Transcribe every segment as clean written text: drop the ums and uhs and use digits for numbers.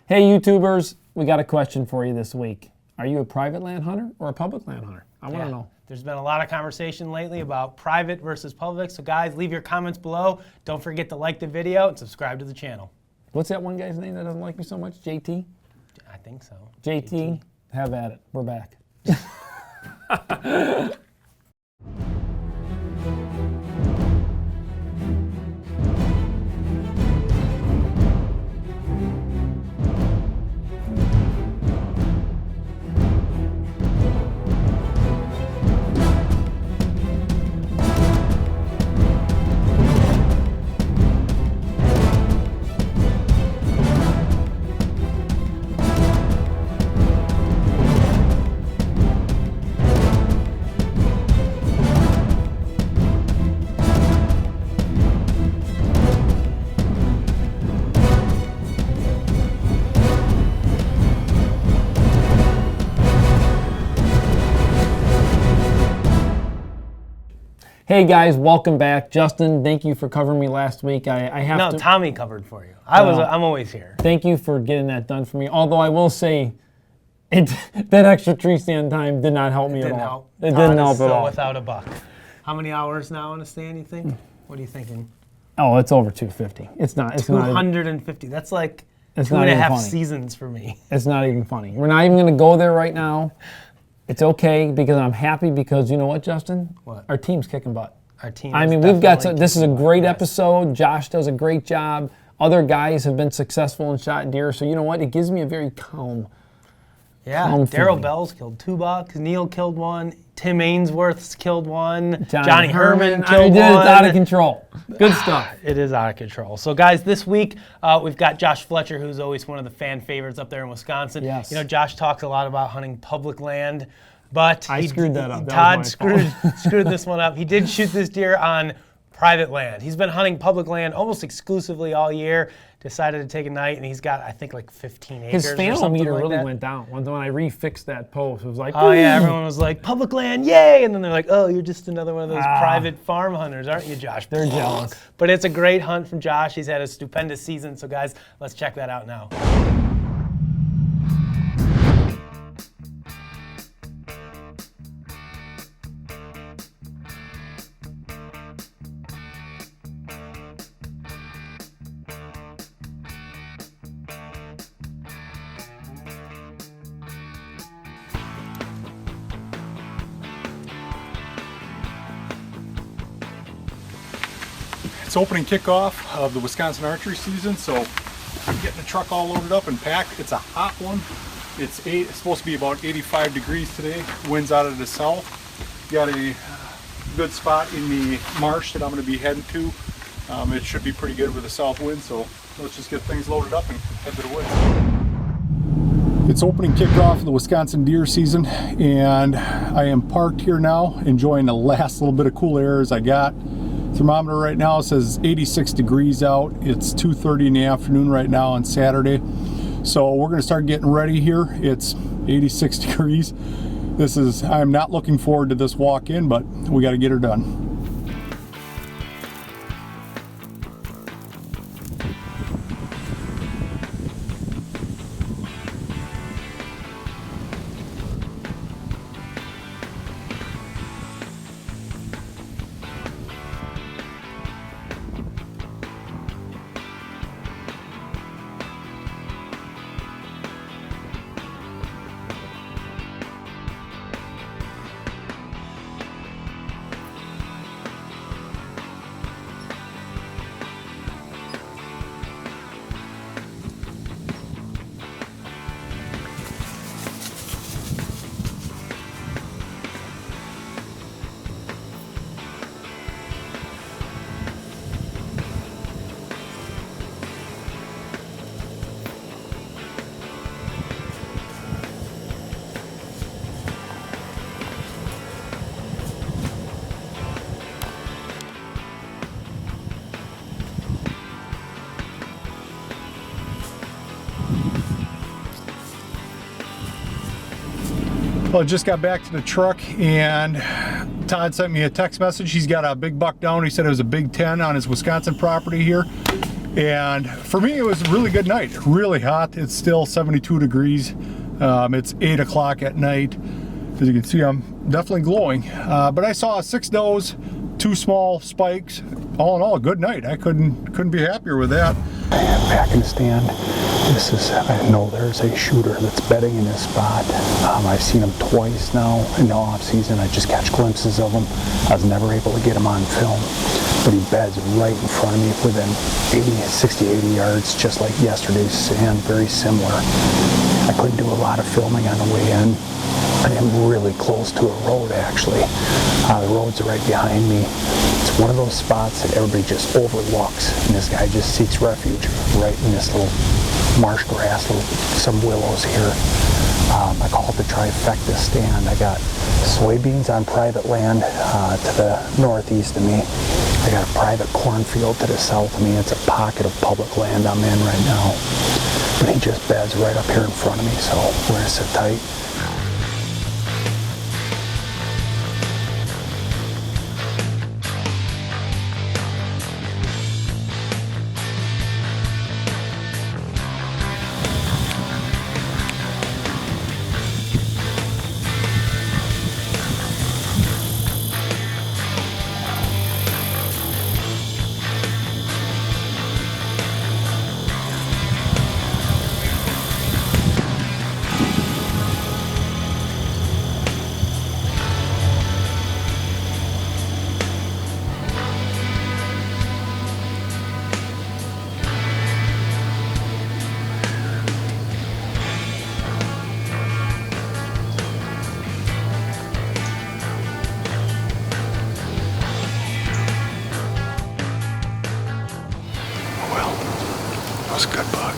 Hey YouTubers, we got a question for you this week. Are you a private land hunter or a public land hunter? I want to know. There's been a lot of conversation lately about private versus public, so guys, leave your comments below. Don't forget to like the video and subscribe to the channel. What's that one guy's name that doesn't like me so much? JT? I think so. JT, have at it. We're back. Hey guys, welcome back. Justin, thank you for covering me last week. No, Tommy covered for you. I'm always here. Thank you for getting that done for me. Although I will say, that extra tree stand time did not help me at all. It didn't help at all. Without a buck. How many hours now on a stand, you think? What are you thinking? Oh, it's over 250. It's not. It's 250. That's like it's 2.5 seasons for me. It's not even funny. We're not even going to go there right now. It's okay because I'm happy because you know what, Justin? What? Our team's kicking butt. Our team. I mean, we've got. This is a great episode. Josh does a great job. Other guys have been successful and shot deer. So you know what? It gives me a very calm. Yeah. Daryl Bell's killed 2 bucks. Neil killed 1. Tim Ainsworth's killed 1. John Herrmann killed 1. It's out of control. Good stuff. It is out of control. So guys, this week we've got Josh Fletcher, who's always one of the fan favorites up there in Wisconsin. Yes. You know, Josh talks a lot about hunting public land, but I screwed that up. Todd screwed this one up. He did shoot this deer on private land. He's been hunting public land almost exclusively all year. Decided to take a night, and he's got, I think, like 15 acres. His fan meter like really that. went down. When I refixed that post, it was like, oh yeah, everyone was like, public land, yay! And then they're like, oh, you're just another one of those private farm hunters, aren't you, Josh? They're jealous. But it's a great hunt from Josh. He's had a stupendous season. So guys, let's check that out now. It's opening kickoff of the Wisconsin archery season, so I'm getting the truck all loaded up and packed. It's a hot one. It's supposed to be about 85 degrees today. Winds out of the south. Got a good spot in the marsh that I'm going to be heading to. It should be pretty good with the south wind, so let's just get things loaded up and head to the woods. It's opening kickoff of the Wisconsin deer season, and I am parked here now, enjoying the last little bit of cool air as I got. Thermometer right now says 86 degrees out. It's 2:30 in the afternoon right now on Saturday. So we're gonna start getting ready here. It's 86 degrees. I'm not looking forward to this walk in, but we gotta get her done. Well, I just got back to the truck and Todd sent me a text message. He's got a big buck down. He said it was a big 10 on his Wisconsin property here. And for me, it was a really good night. Really hot. It's still 72 degrees. It's 8 o'clock at night. As you can see, I'm definitely glowing. But I saw 6 does, 2 small spikes. All in all, a good night. I couldn't be happier with that. Back in the stand, I know there's a shooter that's bedding in this spot. I've seen him twice now in the off season. I just catch glimpses of him. I was never able to get him on film, but he beds right in front of me within 60, 80 yards, just like yesterday's stand, very similar. I couldn't do a lot of filming on the way in. I am really close to a road, actually. The road's right behind me. It's one of those spots that everybody just overlooks, and this guy just seeks refuge right in this little marsh grass, some willows here. I call it the trifecta stand. I got soybeans on private land to the northeast of me. I got a private cornfield to the south of me. It's a pocket of public land I'm in right now. But he just beds right up here in front of me, so we're gonna sit tight. That was a good buck.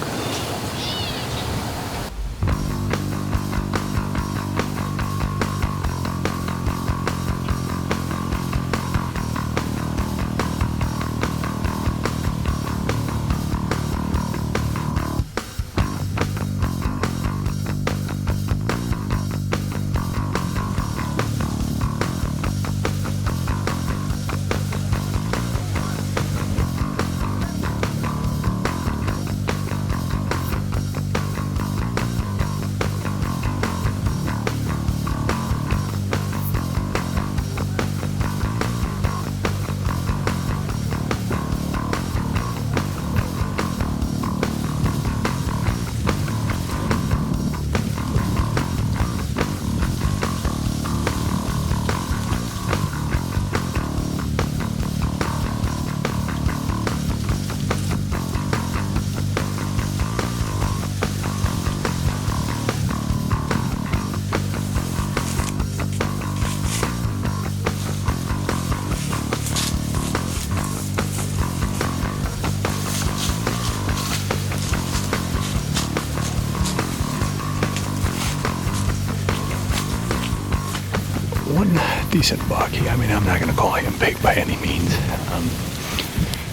One decent buck. I mean, I'm not going to call him big by any means,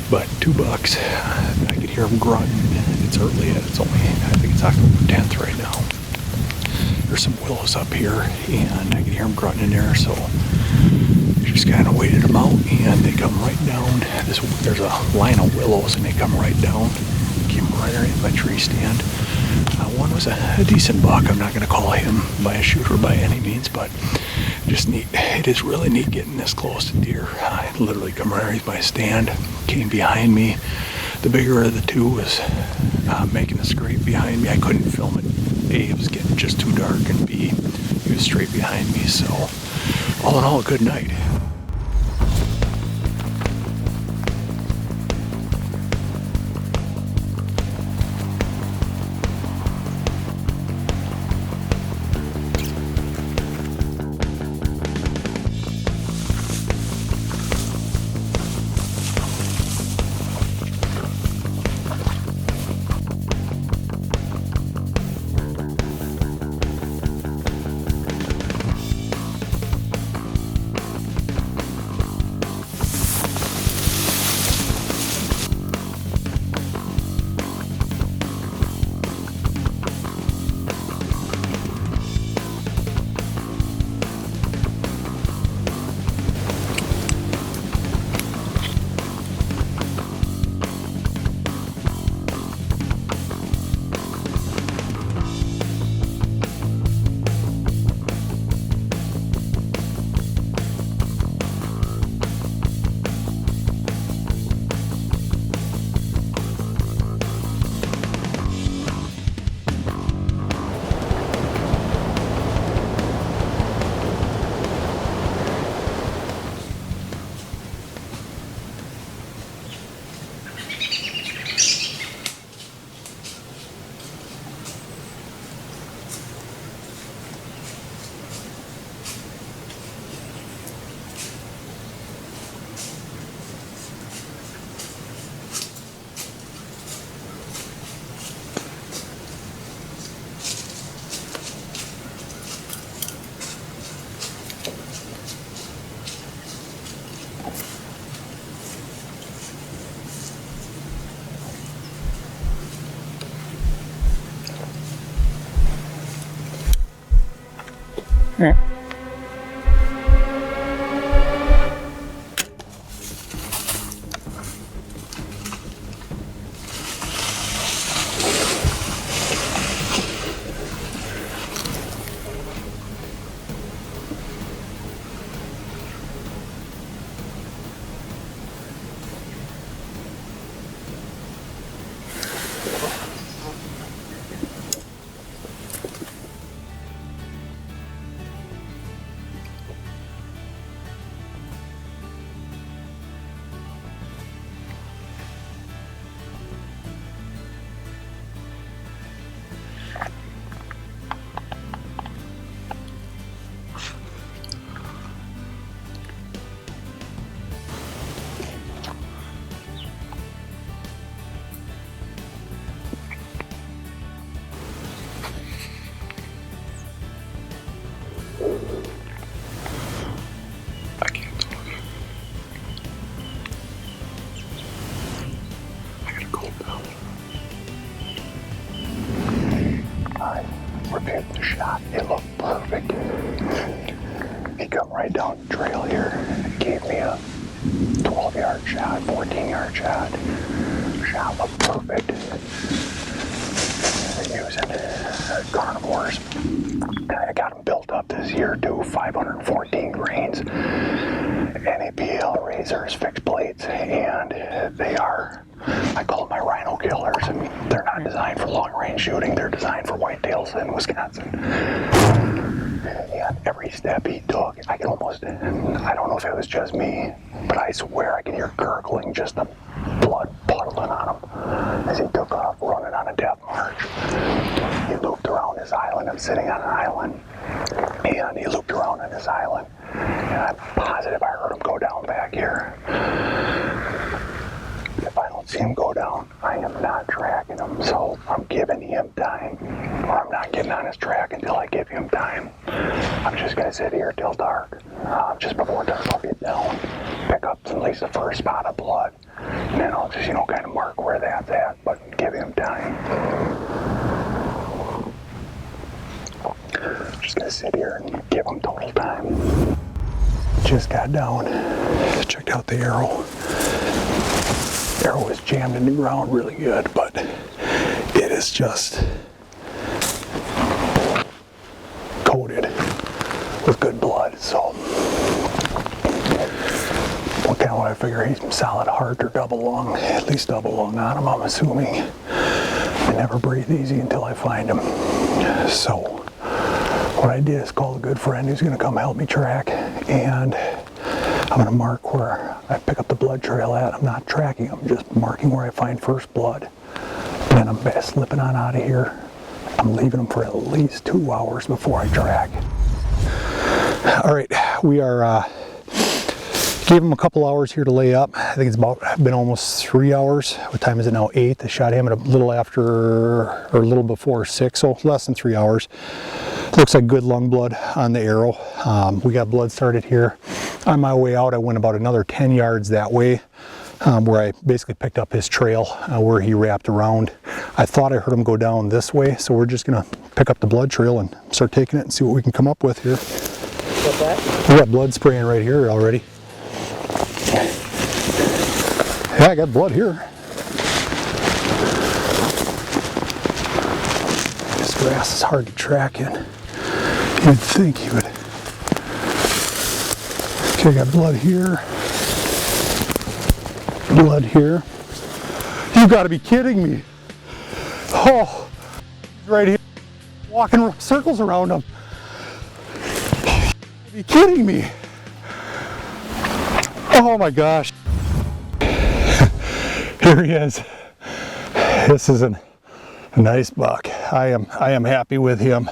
but 2 bucks. I could hear him grunting. It's early. It's only, I think it's October 10th right now. There's some willows up here, and I could hear him grunting in there, so I just kind of waited them out, and they come right down. There's a line of willows, and they come right down. Came right in my tree stand. One was a decent buck. I'm not going to call him by a shooter by any means, but just neat. It is really neat getting this close to deer. It literally come right by stand, came behind me. The bigger of the 2 was making a scrape behind me. I couldn't film it. A, it was getting just too dark, and B, he was straight behind me. So all in all, a good night. Reviewed the shot. It looked perfect. He come right down the trail here and gave me a 12-yard shot, 14-yard shot. Shot looked perfect. Using carnivores. I got them built up this year too, 514 grains. NAPL razors, fixed plates, and they are, I call them my rhino killers. I mean, they're not designed for long range shooting, they're designed for whitetails in Wisconsin. And every step he took, I can almost, I don't know if it was just me, but I swear I can hear gurgling, just the blood puddling on him as he took off running on a death march. He looped around this island. I'm sitting on an island, and he looped around on this island, and I'm positive I heard him go down back here. If I don't see him go down, I am not tracking him, so I'm giving him time, or I'm not getting on his track until I give him time. I'm just going to sit here till dark, just before dark I'll get down, pick up at least the first spot of blood, and then I'll just, kind of mark where that's at, but give him time. Just going to sit here and give him total time. Just got down, checked out the arrow. Arrow is jammed in the ground really good, but it is just coated with good blood. So what I figure he's solid heart or double lung, at least double lung on him, I'm assuming. I never breathe easy until I find him. So what I did is call a good friend who's going to come help me track, and I'm going to mark where I pick up the blood trail at. I'm not tracking, I'm just marking where I find first blood. And then I'm slipping on out of here. I'm leaving them for at least 2 hours before I track. All right, we are, gave him a couple hours here to lay up. I think it's been almost 3 hours. What time is it now? 8. I shot him at a little after, or a little before 6, so less than 3 hours. Looks like good lung blood on the arrow. We got blood started here. On my way out, I went about another 10 yards that way, where I basically picked up his trail where he wrapped around. I thought I heard him go down this way, so we're just gonna pick up the blood trail and start taking it and see what we can come up with here. What's that? We got blood spraying right here already. Yeah, I got blood here. This grass is hard to track in. You'd think he would. Okay, I got blood here. Blood here. You gotta be kidding me. Oh, right here. Walking circles around him. You gotta be kidding me. Oh my gosh. Here he is. This is a nice buck. I am happy with him.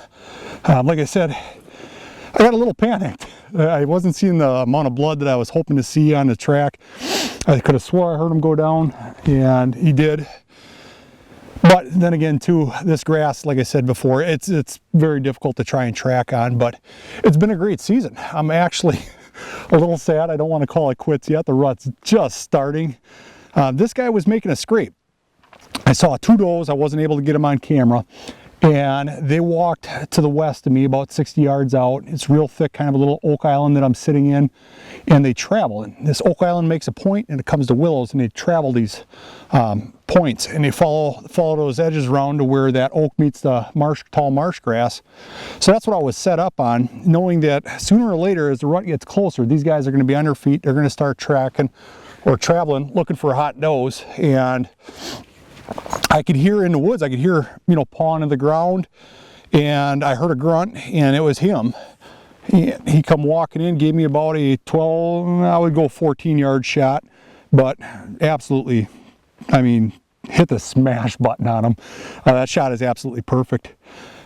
Like I said, I got a little panicked. I wasn't seeing the amount of blood that I was hoping to see on the track. I could have swore I heard him go down, and he did. But then again too, this grass, like I said before, it's very difficult to try and track on, but it's been a great season. I'm actually a little sad. I don't want to call it quits yet. The rut's just starting. This guy was making a scrape. I saw 2 does. I wasn't able to get him on camera. And they walked to the west of me about 60 yards out. It's real thick, kind of a little oak island that I'm sitting in, and they travel. And this oak island makes a point, and it comes to willows, and they travel these points, and they follow those edges around to where that oak meets the tall marsh grass. So that's what I was set up on, knowing that sooner or later, as the rut gets closer, these guys are going to be on their feet. They're going to start tracking or traveling, looking for a hot does. And I could hear in the woods, I could hear, pawing in the ground, and I heard a grunt, and it was him. He come walking in, gave me about a 12, I would go 14-yard shot, but absolutely, hit the smash button on him. That shot is absolutely perfect.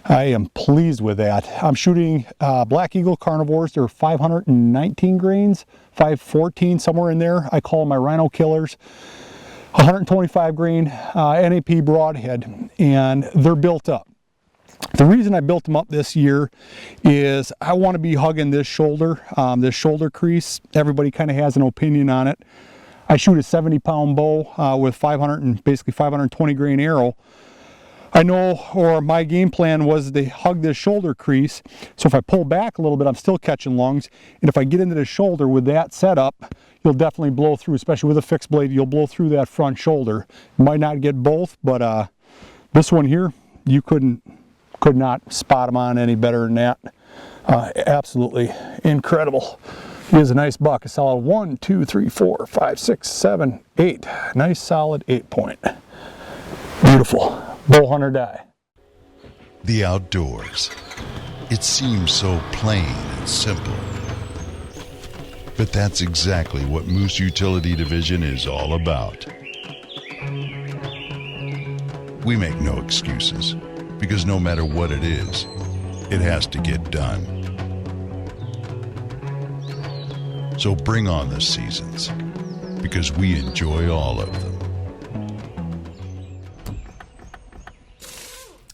I am pleased with that. I'm shooting Black Eagle carnivores. They're 519 grains, 514, somewhere in there. I call them my rhino killers. 125 grain NAP broadhead, and they're built up. The reason I built them up this year is I want to be hugging this shoulder crease. Everybody kind of has an opinion on it. I shoot a 70-pound bow with 520 grain arrow. I know, or my game plan was to hug this shoulder crease, so if I pull back a little bit, I'm still catching lungs, and if I get into the shoulder with that setup, you'll definitely blow through, especially with a fixed blade, you'll blow through that front shoulder. You might not get both, but this one here, you could not spot them on any better than that. Absolutely incredible. He is a nice buck, a solid 1, 2, 3, 4, 5, 6, 7, 8. Nice solid 8-point. Beautiful. Bow hunter die. The outdoors. It seems so plain and simple. But that's exactly what Moose Utility Division is all about. We make no excuses, because no matter what it is, it has to get done. So bring on the seasons, because we enjoy all of them.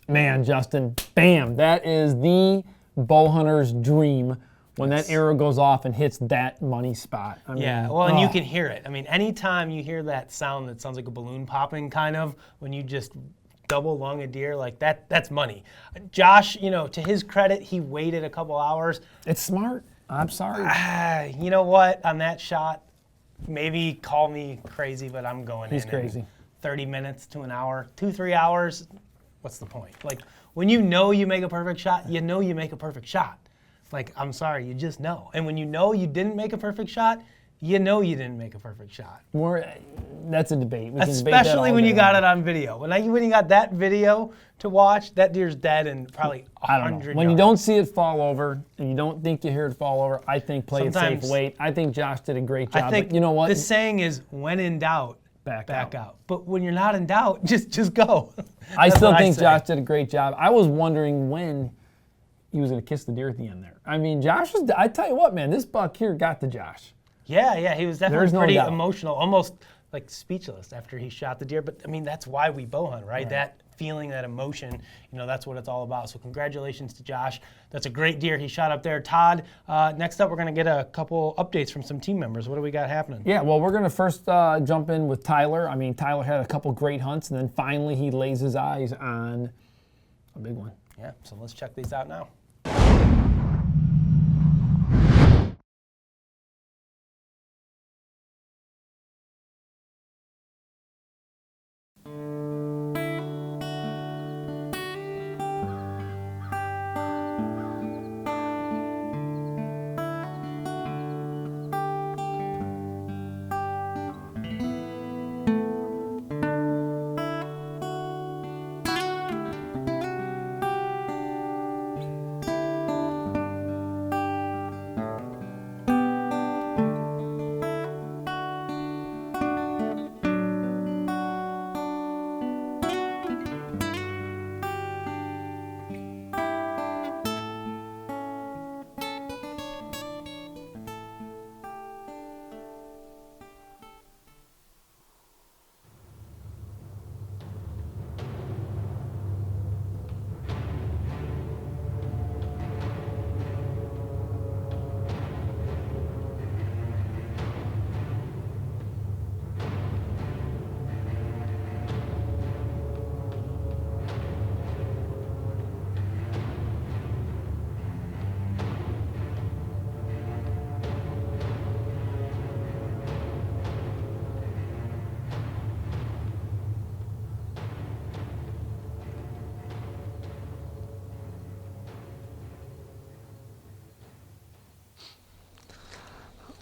Man, Justin, bam, that is the bow hunter's dream when that arrow goes off and hits that money spot. Yeah, well, and you can hear it. Anytime you hear that sound that sounds like a balloon popping, kind of, when you just double lung a deer, like that's money. Josh, to his credit, he waited a couple hours. It's smart. I'm sorry. You know what? On that shot, maybe call me crazy, but I'm going in. He's crazy. 30 minutes to an hour, 2-3 hours. What's the point? Like, when you make a perfect shot, you make a perfect shot. Like, I'm sorry, you just know. And when you didn't make a perfect shot, you didn't make a perfect shot. That's a debate. We can debate that Especially all when day you got long. it on video. When you got that video to watch, that deer's dead in probably 100 yards. When you don't see it fall over and you don't think you hear it fall over, I think play it safe, wait. I think Josh did a great job. I think but you know what? The saying is, when in doubt, Back out. But when you're not in doubt, just go. I still what I think say. Josh did a great job. I was wondering when he was going to kiss the deer at the end there. Josh was, I tell you what, man, this buck here got to Josh. Yeah, he was definitely There's no pretty doubt. emotional, almost like speechless after he shot the deer. But that's why we bow hunt, right? That feeling, that emotion, that's what it's all about. So congratulations to Josh. That's a great deer he shot up there. Todd, next up we're going to get a couple updates from some team members. What do we got happening? Yeah, well, we're going to first jump in with Tyler. Tyler had a couple great hunts, and then finally he lays his eyes on a big one. Yeah, so let's check these out now.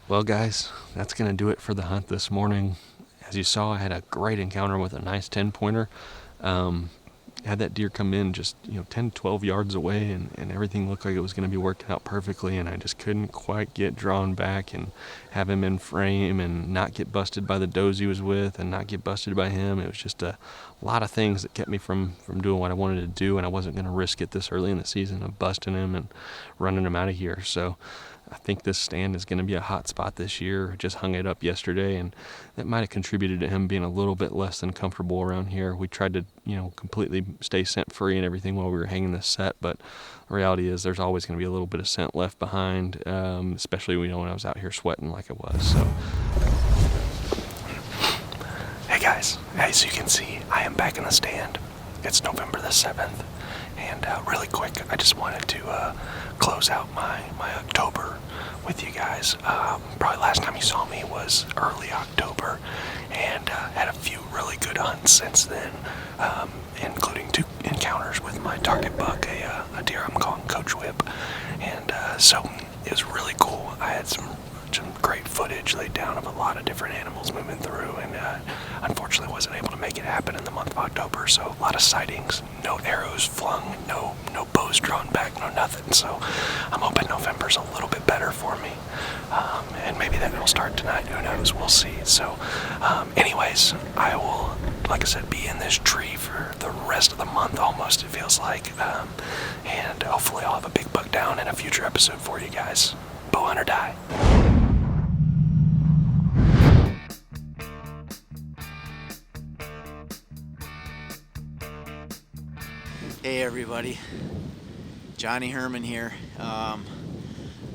Well, guys, that's going to do it for the hunt this morning. As you saw, I had a great encounter with a nice 10-pointer. Had that deer come in just 10, 12 yards away, and everything looked like it was going to be working out perfectly, and I just couldn't quite get drawn back and have him in frame and not get busted by the does he was with and not get busted by him. It was just a lot of things that kept me from doing what I wanted to do, and I wasn't going to risk it this early in the season of busting him and running him out of here. So I think this stand is going to be a hot spot this year. I just hung it up yesterday, and that might have contributed to him being a little bit less than comfortable around here. We tried to, completely stay scent free and everything while we were hanging this set, but the reality is there's always going to be a little bit of scent left behind, especially when I was out here sweating like I was. So, hey guys, as you can see, I am back in the stand. It's November the 7th, and really quick, I just wanted to close out my October with you guys. Probably last time you saw me was early October, and had a few really good hunts since then, including 2 encounters with my target buck, a deer I'm calling Coachwhip, and so it was really cool. I had some great footage laid down of a lot of different animals moving through, and unfortunately wasn't able to make it happen in the month of October, so a lot of sightings, no arrows flung, no bows drawn back, no nothing. So I'm hoping November's a little bit better for me, and maybe that will start tonight, who knows, we'll see. So anyways, I will, like I said, be in this tree for the rest of the month almost, it feels like, and hopefully I'll have a big buck down in a future episode for you guys. Bowhunt or die. Hey everybody, Johnny Herrmann here. I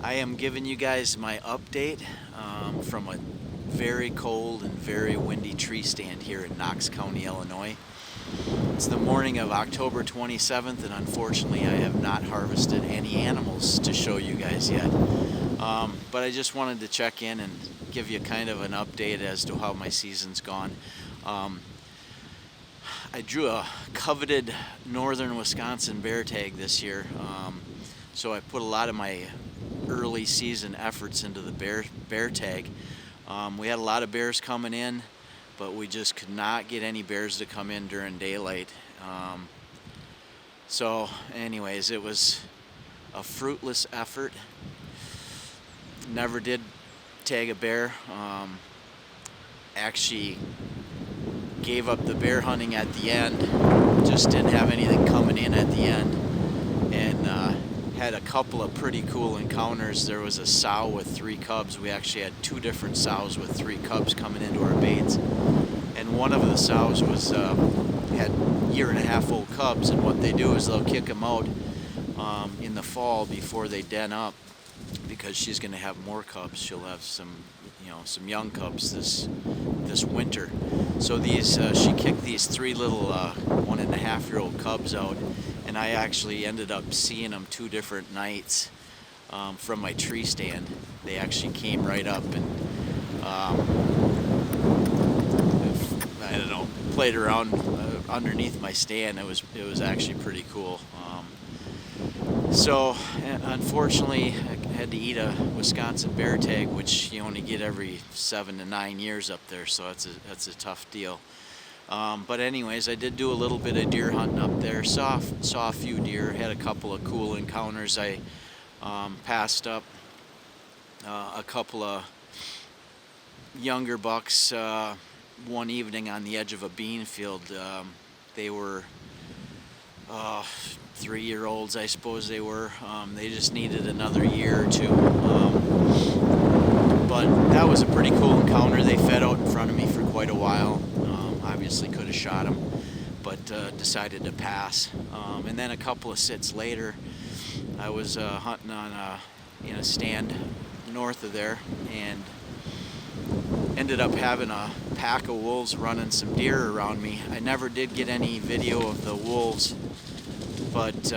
am giving you guys my update from a very cold and very windy tree stand here in Knox County, Illinois. It's the morning of October 27th, and unfortunately I have not harvested any animals to show you guys yet. But I just wanted to check in and give you kind of an update as to how my season's gone. I drew a coveted northern Wisconsin bear tag this year, so I put a lot of my early season efforts into the bear tag. We had a lot of bears coming in, but we just could not get any bears to come in during daylight. So anyways, it was a fruitless effort. Never did tag a bear. Actually gave up the bear hunting at the end, just didn't have anything coming in at the end, and had a couple of pretty cool encounters. There was a sow with 3 cubs. We actually had 2 different sows with 3 cubs coming into our baits, and one of the sows was had 1.5-year-old cubs, and what they do is they'll kick them out in the fall before they den up, because she's going to have more cubs. She'll have some young cubs this winter. So she kicked these 3 little 1.5-year-old cubs out, and I actually ended up seeing them 2 different nights from my tree stand. They actually came right up and I don't know, played around underneath my stand. It was actually pretty cool. So unfortunately, I had to eat a Wisconsin bear tag, which you only get every 7 to 9 years up there, so that's a tough deal. But anyways, I did do a little bit of deer hunting up there. Saw a few deer. Had a couple of cool encounters. I passed up a couple of younger bucks one evening on the edge of a bean field. They were 3-year-olds, I suppose they were. They just needed another year or 2. But that was a pretty cool encounter. They fed out in front of me for quite a while. Obviously could have shot them, but decided to pass. And then a couple of sits later, I was hunting in a stand north of there, and ended up having a pack of wolves running some deer around me. I never did get any video of the wolves, but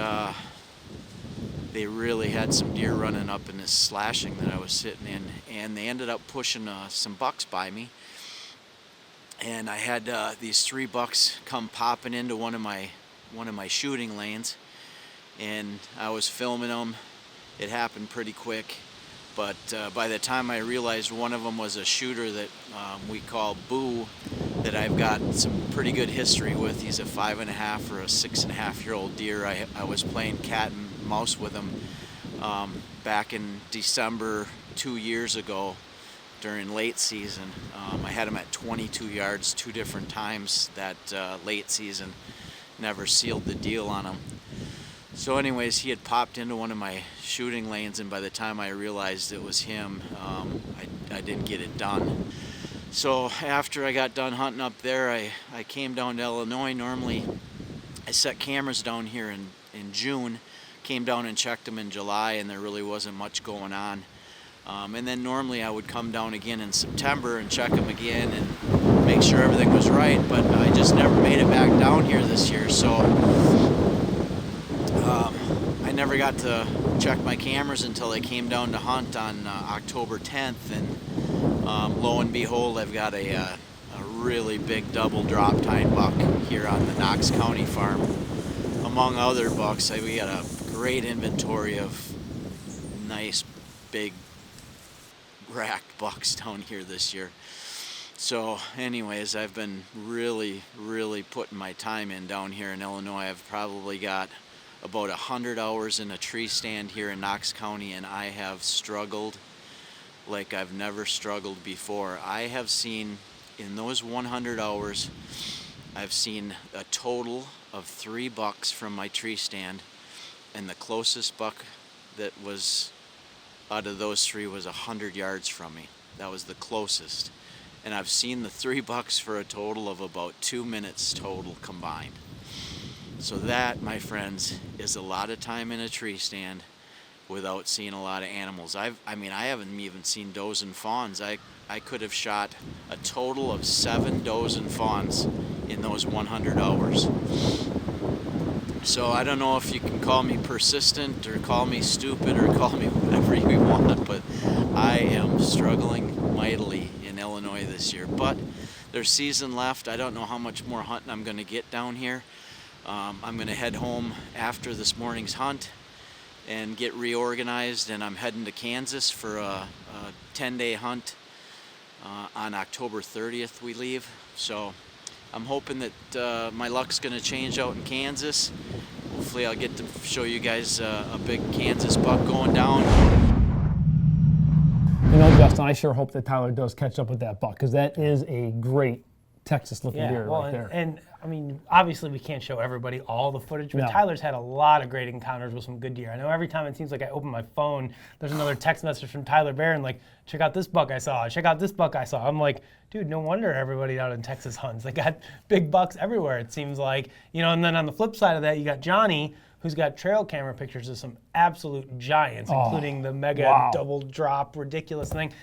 they really had some deer running up in this slashing that I was sitting in, and they ended up pushing some bucks by me. And I had these 3 bucks come popping into one of my shooting lanes, and I was filming them. It happened pretty quick, But by the time I realized one of them was a shooter that we call Boo, that I've got some pretty good history with. He's a 5.5 or a 6.5-year-old deer. I was playing cat and mouse with him back in December 2 years ago during late season. I had him at 22 yards 2 different times that late season. Never sealed the deal on him. So anyways, he had popped into one of my shooting lanes, and by the time I realized it was him, I didn't get it done. So after I got done hunting up there, I came down to Illinois. Normally, I set cameras down here in June, came down and checked them in July, and there really wasn't much going on. And then normally I would come down again in September and check them again and make sure everything was right, but I just never made it back down here this year, so I never got to check my cameras until I came down to hunt on October 10th, and lo and behold, I've got a really big double drop tine buck here on the Knox County farm. Among other bucks, we got a great inventory of nice big racked bucks down here this year. So anyways, I've been really putting my time in down here in Illinois. I've probably got about 100 hours in a tree stand here in Knox County, and I have struggled like I've never struggled before. I have seen, in those 100 hours, I've seen a total of 3 bucks from my tree stand, and the closest buck that was out of those 3 was 100 yards from me. That was the closest. And I've seen the 3 bucks for a total of about 2 minutes total combined. So that, my friends, is a lot of time in a tree stand without seeing a lot of animals. I haven't even seen does and fawns. I could have shot a total of 7 does and fawns in those 100 hours. So I don't know if you can call me persistent or call me stupid or call me whatever you want, but I am struggling mightily in Illinois this year. But there's season left. I don't know how much more hunting I'm going to get down here. I'm going to head home after this morning's hunt and get reorganized, and I'm heading to Kansas for a 10-day hunt. On October 30th we leave. So I'm hoping that my luck's going to change out in Kansas. Hopefully I'll get to show you guys a big Kansas buck going down. You know, Justin, I sure hope that Tyler does catch up with that buck, because that is a great Texas-looking deer right there. And I mean, obviously we can't show everybody all the footage, but No. Tyler's had a lot of great encounters with some good deer. I know every time it seems like I open my phone, there's another text message from Tyler Barron, like, check out this buck I saw, check out this buck I saw. I'm like, dude, no wonder everybody down in Texas hunts. They got big bucks everywhere, it seems like. You know, and then on the flip side of that, you got Johnny, who's got trail camera pictures of some absolute giants, including the mega double drop ridiculous thing.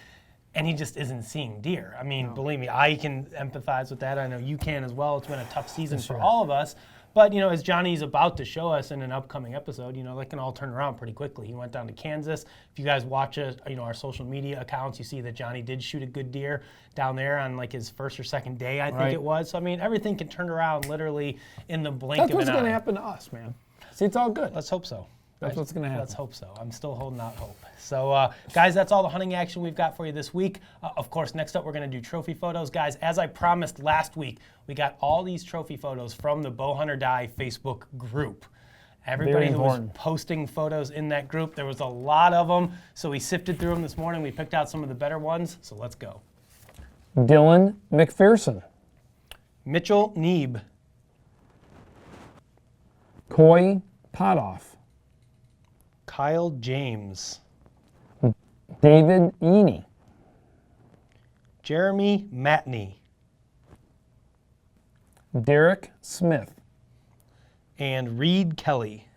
And he just isn't seeing deer. I mean, believe me, I can empathize with that. I know you can as well. It's been a tough season for all of us. But, you know, as Johnny's about to show us in an upcoming episode, you know, that can all turn around pretty quickly. He went down to Kansas. If you guys watch our social media accounts, you see that Johnny did shoot a good deer down there on like his first or second day, I think it was. So, I mean, everything can turn around literally in the blink of an eye. That's what's going to happen to us, man. See, it's all good. Let's hope so. That's what's going to happen. Let's hope so. I'm still holding out hope. So, guys, that's all the hunting action we've got for you this week. Of course, next up, we're going to do trophy photos. Guys, as I promised last week, we got all these trophy photos from the Bowhunt or Die Facebook group. Everybody who was posting photos in that group, there was a lot of them. So we sifted through them this morning. We picked out some of the better ones. So let's go. Dylan McPherson. Mitchell Neeb. Coy Potoff. Kyle James. David Eney. Jeremy Matney. Derek Smith. And Reed Kelly.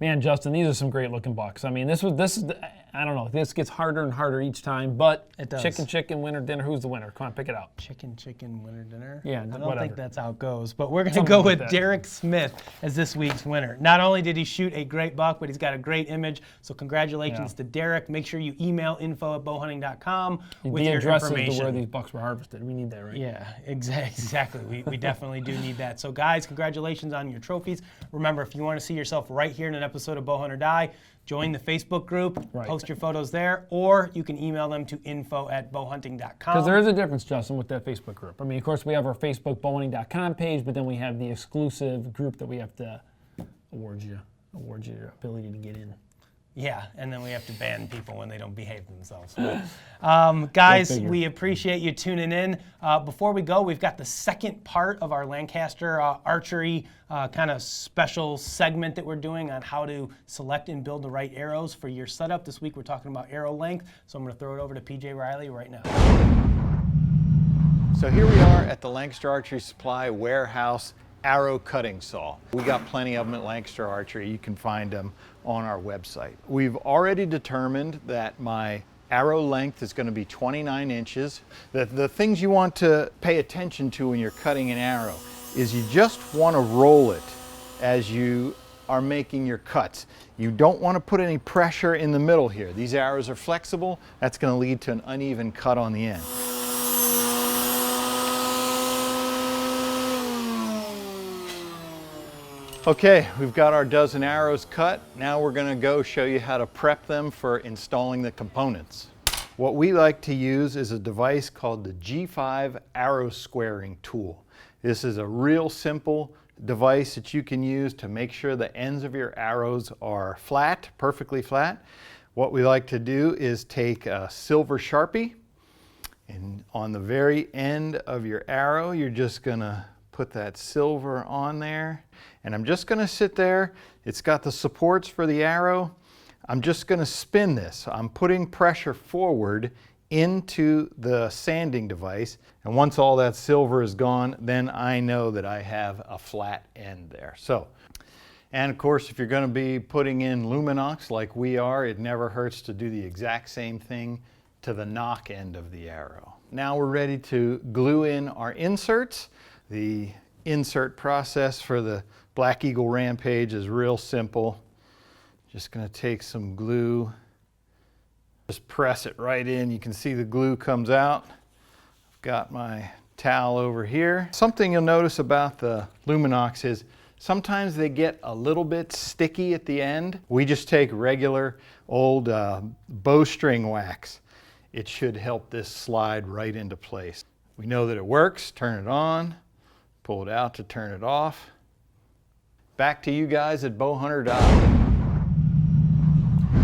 Man, Justin, these are some great looking bucks. I mean, this is I don't know, this gets harder and harder each time, but it does. Chicken, winner, dinner. Who's the winner? Come on, pick it out. Chicken, winner, dinner? Yeah, I don't whatever. think that's how it goes, but we're going to go with Derek Smith as this week's winner. Not only did he shoot a great buck, but he's got a great image, so congratulations to Derek. Make sure you email info@bowhunting.com with your information. To where these bucks were harvested. We need that, right? Yeah, exactly. We definitely do need that. So, guys, congratulations on your trophies. Remember, if you want to see yourself right here in an episode of Bowhunt or Die, join the Facebook group, post post your photos there, or you can email them to info@bowhunting.com. Because there is a difference, Justin, with that Facebook group. I mean, of course, we have our Facebook bowhunting.com page, but then we have the exclusive group that we have to award you your ability to get in. Yeah, and then we have to ban people when they don't behave themselves. Guys, we appreciate you tuning in. Before we go, we've got the second part of our Lancaster archery kind of special segment that we're doing on how to select and build the right arrows for your setup. This week we're talking about arrow length, so I'm going to throw it over to PJ Riley right now. So here we are at the Lancaster Archery Supply warehouse arrow cutting saw. We got plenty of them at Lancaster Archery. You can find them on our website. We've already determined that my arrow length is going to be 29 inches. The things you want to pay attention to when you're cutting an arrow is you just want to roll it as you are making your cuts. You don't want to put any pressure in the middle here. These arrows are flexible. That's going to lead to an uneven cut on the end. Okay, we've got our dozen arrows cut. Now we're going to go show you how to prep them for installing the components. What we like to use is a device called the G5 arrow squaring tool. This is a real simple device that you can use to make sure the ends of your arrows are flat, perfectly flat. What we like to do is take a silver Sharpie, and on the very end of your arrow, you're just going to put that silver on there. And I'm just going to sit there. It's got the supports for the arrow. I'm just going to spin this. I'm putting pressure forward into the sanding device. And once all that silver is gone, then I know that I have a flat end there. So, and of course, if you're going to be putting in Luminox like we are, it never hurts to do the exact same thing to the knock end of the arrow. Now we're ready to glue in our inserts. The insert process for the Black Eagle Rampage is real simple. Just going to take some glue, just press it right in. You can see the glue comes out. I've got my towel over here. Something you'll notice about the Luminox is sometimes they get a little bit sticky at the end. We just take regular old bowstring wax. It should help this slide right into place. We know that it works. Turn it on. Pull it out to turn it off. Back to you guys at Bowhunter.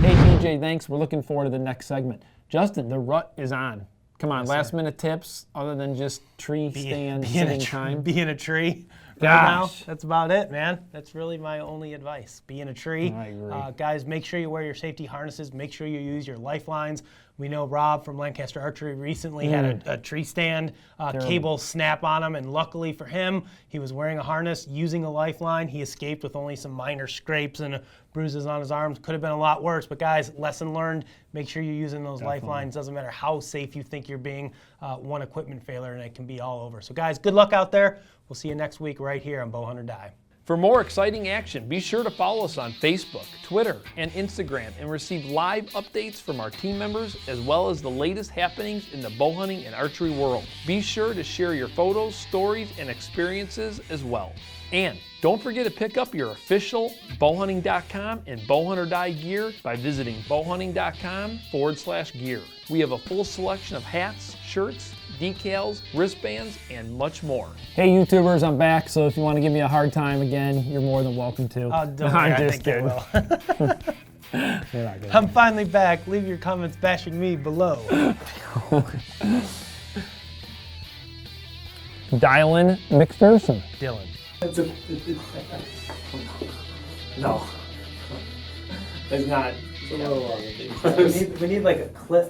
Hey PJ, thanks. We're looking forward to the next segment. Justin, the rut is on. Come on, last minute tips other than just tree stand sitting time. Be in a tree. Gosh. Right now, that's about it, man. That's really my only advice. Be in a tree. I agree. Guys, make sure you wear your safety harnesses. Make sure you use your lifelines. We know Rob from Lancaster Archery recently had a tree stand cable snap on him, and luckily for him, he was wearing a harness, using a lifeline. He escaped with only some minor scrapes and bruises on his arms. Could have been a lot worse, but guys, lesson learned. Make sure you're using those lifelines. Doesn't matter how safe you think you're being. One equipment failure, and it can be all over. So guys, good luck out there. We'll see you next week right here on Bowhunter Die. For more exciting action, be sure to follow us on Facebook, Twitter, and Instagram and receive live updates from our team members as well as the latest happenings in the bowhunting and archery world. Be sure to share your photos, stories, and experiences as well. And don't forget to pick up your official Bowhunting.com and Bowhunter Die gear by visiting Bowhunting.com/gear. We have a full selection of hats, shirts, decals, wristbands, and much more. Hey YouTubers, I'm back, so if you want to give me a hard time again, you're more than welcome to. Don't worry, I think they will. I'm finally back. Leave your comments bashing me below. Dial in McPherson. Dylan. No. It's not. we need like a clip.